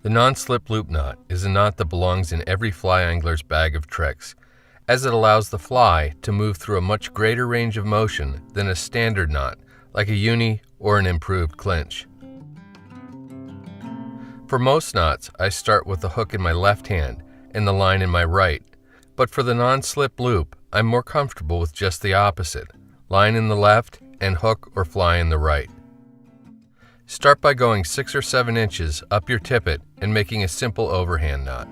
The non-slip loop knot is a knot that belongs in every fly angler's bag of tricks, as it allows the fly to move through a much greater range of motion than a standard knot, like a uni or an improved clinch. For most knots, I start with the hook in my left hand and the line in my right, but for the non-slip loop, I'm more comfortable with just the opposite, line in the left and hook or fly in the right. Start by going 6 or 7 inches up your tippet and making a simple overhand knot.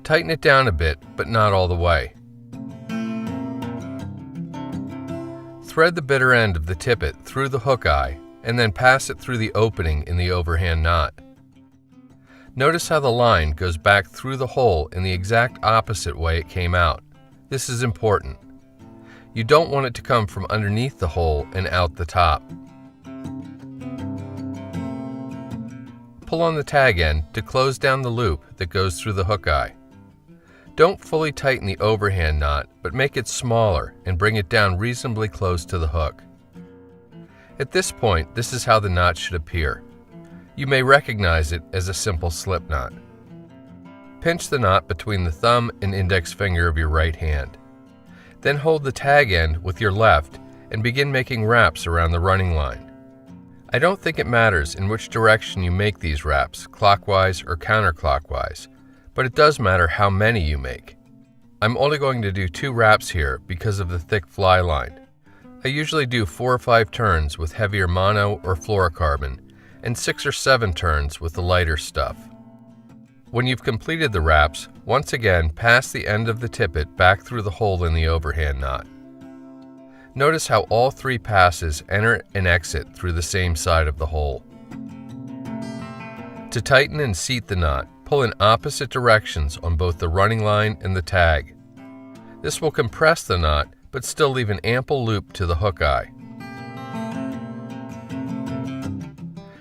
Tighten it down a bit, but not all the way. Thread the bitter end of the tippet through the hook eye and then pass it through the opening in the overhand knot. Notice how the line goes back through the hole in the exact opposite way it came out. This is important. You don't want it to come from underneath the hole and out the top. Pull on the tag end to close down the loop that goes through the hook eye. Don't fully tighten the overhand knot, but make it smaller and bring it down reasonably close to the hook. At this point, this is how the knot should appear. You may recognize it as a simple slip knot. Pinch the knot between the thumb and index finger of your right hand. Then hold the tag end with your left and begin making wraps around the running line. I don't think it matters in which direction you make these wraps, clockwise or counterclockwise, but it does matter how many you make. I'm only going to do 2 wraps here because of the thick fly line. I usually do 4 or 5 turns with heavier mono or fluorocarbon and 6 or 7 turns with the lighter stuff. When you've completed the wraps, once again pass the end of the tippet back through the hole in the overhand knot. Notice how all 3 passes enter and exit through the same side of the hole. To tighten and seat the knot, pull in opposite directions on both the running line and the tag. This will compress the knot, but still leave an ample loop to the hook eye.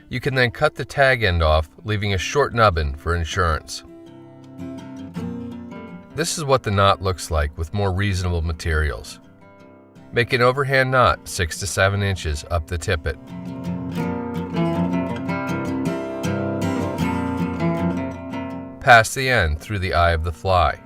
You can then cut the tag end off, leaving a short nubbin for insurance. This is what the knot looks like with more reasonable materials. Make an overhand knot 6 to 7 inches up the tippet. Pass the end through the eye of the fly.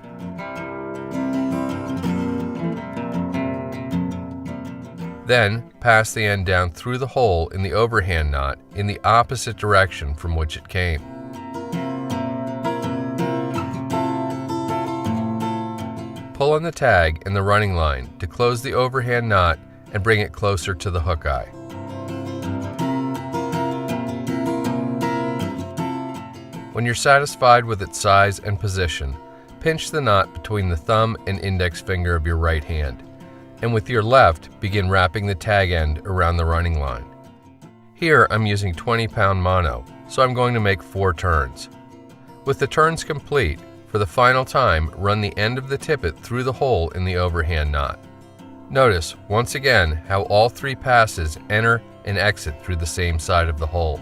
Then, pass the end down through the hole in the overhand knot in the opposite direction from which it came. Pull on the tag and the running line to close the overhand knot and bring it closer to the hook eye. When you're satisfied with its size and position, pinch the knot between the thumb and index finger of your right hand, and with your left, begin wrapping the tag end around the running line. Here I'm using 20-pound mono, so I'm going to make 4 turns. With the turns complete, for the final time, run the end of the tippet through the hole in the overhand knot. Notice, once again, how all 3 passes enter and exit through the same side of the hole.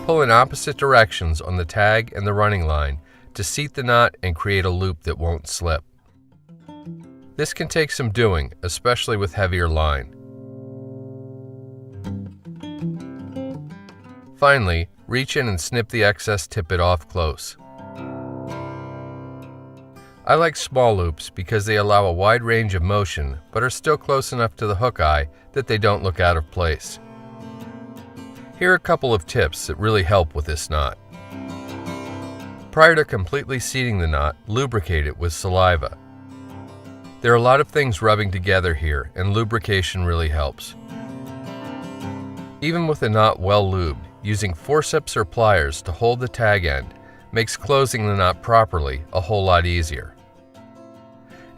Pull in opposite directions on the tag and the running line to seat the knot and create a loop that won't slip. This can take some doing, especially with heavier line. Finally, reach in and snip the excess tippet off close. I like small loops because they allow a wide range of motion but are still close enough to the hook eye that they don't look out of place. Here are a couple of tips that really help with this knot. Prior to completely seating the knot, lubricate it with saliva. There are a lot of things rubbing together here, and lubrication really helps. Even with a knot well lubed, using forceps or pliers to hold the tag end makes closing the knot properly a whole lot easier.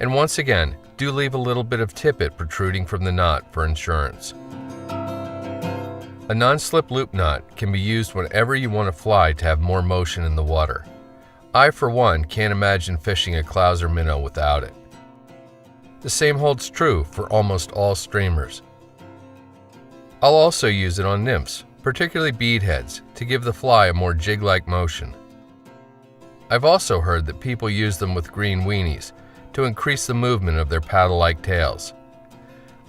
And once again, do leave a little bit of tippet protruding from the knot for insurance. A non-slip loop knot can be used whenever you want a fly to have more motion in the water. I, for one, can't imagine fishing a clouser minnow without it. The same holds true for almost all streamers. I'll also use it on nymphs, particularly beadheads, to give the fly a more jig-like motion. I've also heard that people use them with green weenies to increase the movement of their paddle-like tails.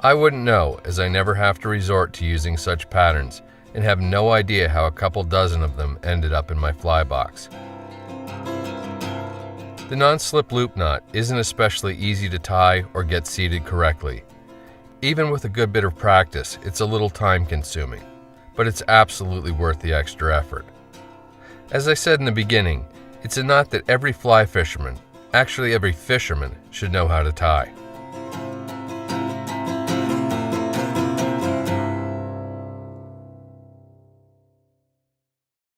I wouldn't know, as I never have to resort to using such patterns and have no idea how a couple dozen of them ended up in my fly box. The non-slip loop knot isn't especially easy to tie or get seated correctly. Even with a good bit of practice, it's a little time-consuming, but it's absolutely worth the extra effort. As I said in the beginning, it's a knot that every fly fisherman, actually every fisherman, should know how to tie.